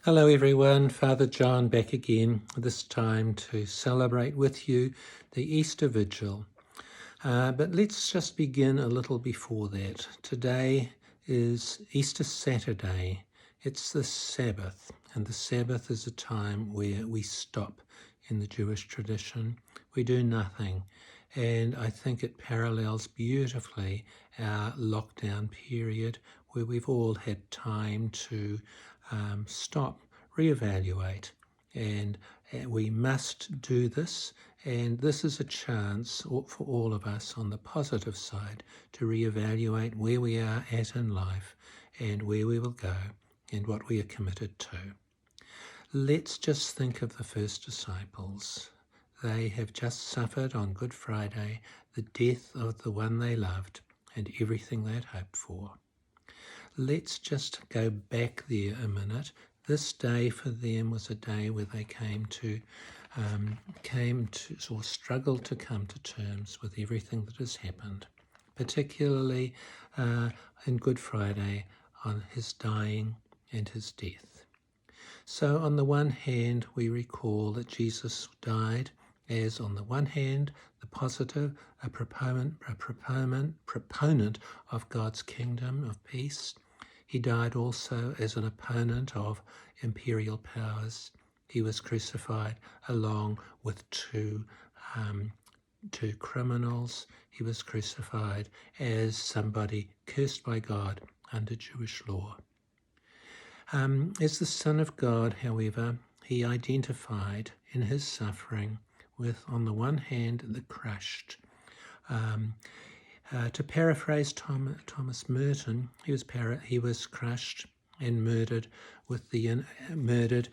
Hello everyone, Father John back again, this time to celebrate with you the Easter Vigil. But let's just begin a little before that. Today is Easter Saturday. It's the Sabbath, and the Sabbath is a time where we stop in the Jewish tradition. We do nothing, and I think it parallels beautifully our lockdown period where we've all had time to stop, reevaluate, and we must do this. And this is a chance for all of us on the positive side to reevaluate where we are at in life and where we will go and what we are committed to. Let's just think of the first disciples. They have just suffered on Good Friday the death of the one they loved and everything they'd hoped for. Let's just go back there a minute. This day for them was a day where they came to or struggled to come to terms with everything that has happened, particularly in Good Friday on his dying and his death. So on the one hand, we recall that Jesus died as, on the one hand, the positive, a proponent of God's kingdom of peace. He died also as an opponent of imperial powers. He was crucified along with two criminals. He was crucified as somebody cursed by God under Jewish law. As the Son of God, however, he identified in his suffering with, on the one hand, the crushed. To paraphrase Thomas Merton, he was crushed and murdered with the murdered.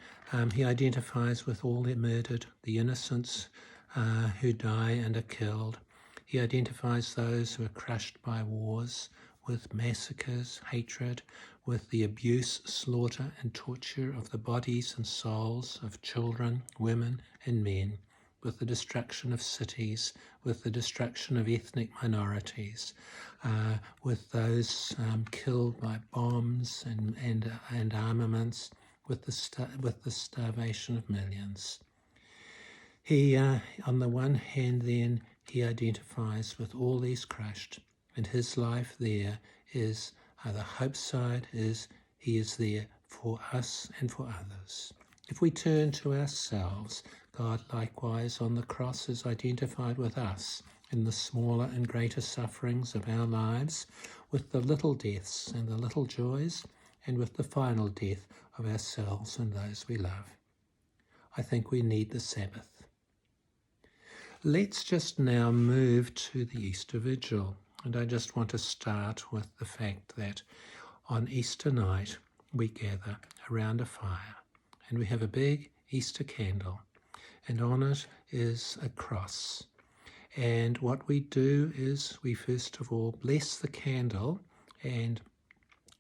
He identifies with all the murdered, the innocents who die and are killed. He identifies those who are crushed by wars, with massacres, hatred, with the abuse, slaughter and torture of the bodies and souls of children, women and men, with the destruction of cities, with the destruction of ethnic minorities, with those killed by bombs and armaments, with the starvation of millions. He, on the one hand then, he identifies with all these crushed, and his life there is, the hope side is, he is there for us and for others. If we turn to ourselves, God likewise on the cross is identified with us in the smaller and greater sufferings of our lives, with the little deaths and the little joys, and with the final death of ourselves and those we love. I think we need the Sabbath. Let's just now move to the Easter Vigil, and I just want to start with the fact that on Easter night we gather around a fire and we have a big Easter candle, and on it is a cross. And what we do is we first of all bless the candle, and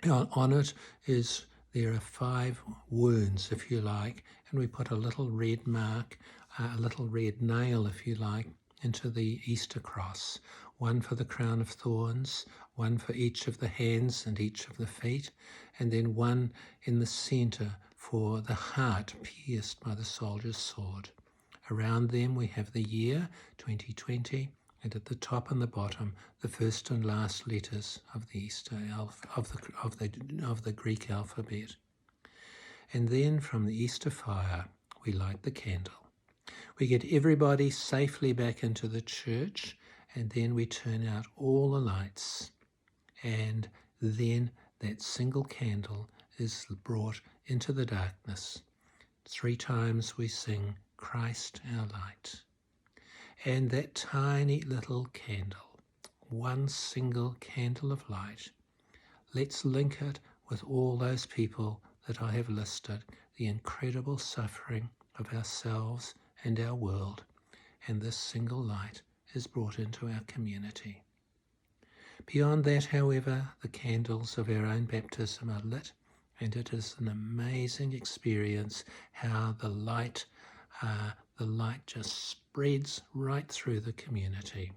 on it is there are 5 wounds, if you like, and we put a little red mark, a little red nail, if you like, into the Easter cross. One for the crown of thorns, one for each of the hands and each of the feet, and then one in the center for the heart pierced by the soldier's sword. Around them we have the year 2020, and at the top and the bottom the first and last letters of the Easter of the Greek alphabet. And then from the Easter fire we light the candle. We get everybody safely back into the church, and then we turn out all the lights, and then that single candle is brought into the darkness. 3 times we sing, Christ our light. And that tiny little candle, one single candle of light, let's link it with all those people that I have listed, the incredible suffering of ourselves and our world, and this single light is brought into our community. Beyond that, however, the candles of our own baptism are lit, and it is an amazing experience how the light just spreads right through the community.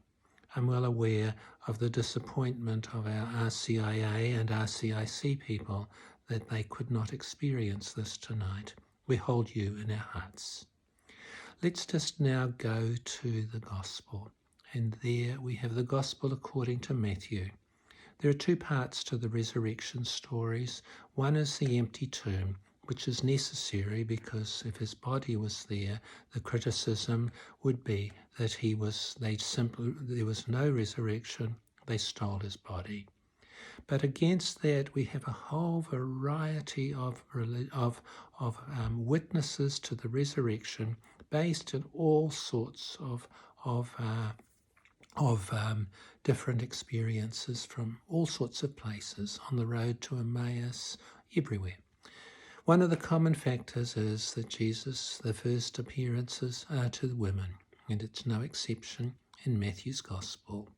I'm well aware of the disappointment of our RCIA and RCIC people that they could not experience this tonight. We hold you in our hearts. Let's just now go to the Gospel. And there we have the Gospel according to Matthew. There are two parts to the resurrection stories. One is the empty tomb, which is necessary because if his body was there, the criticism would be that there was no resurrection, they stole his body. But against that, we have a whole variety of witnesses to the resurrection based in all sorts of different experiences from all sorts of places, on the road to Emmaus, everywhere. One of the common factors is that Jesus, the first appearances are to the women, and it's no exception in Matthew's Gospel.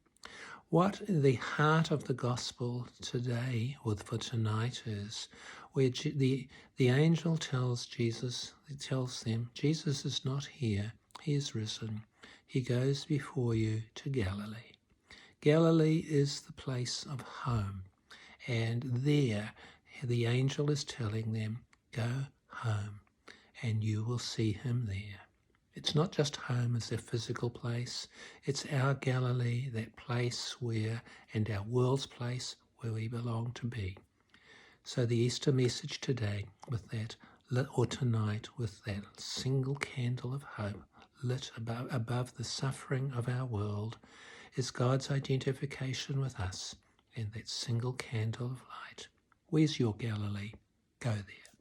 What the heart of the Gospel today, or for tonight, is where the angel tells them, Jesus is not here, he is risen. He goes before you to Galilee. Galilee is the place of home, and there the angel is telling them, go home, and you will see him there. It's not just home as a physical place, it's our Galilee, that place where, and our world's place where we belong to be. So the Easter message today with that, or tonight with that single candle of hope lit above the suffering of our world, is God's identification with us and that single candle of light. Where's your Galilee? Go there.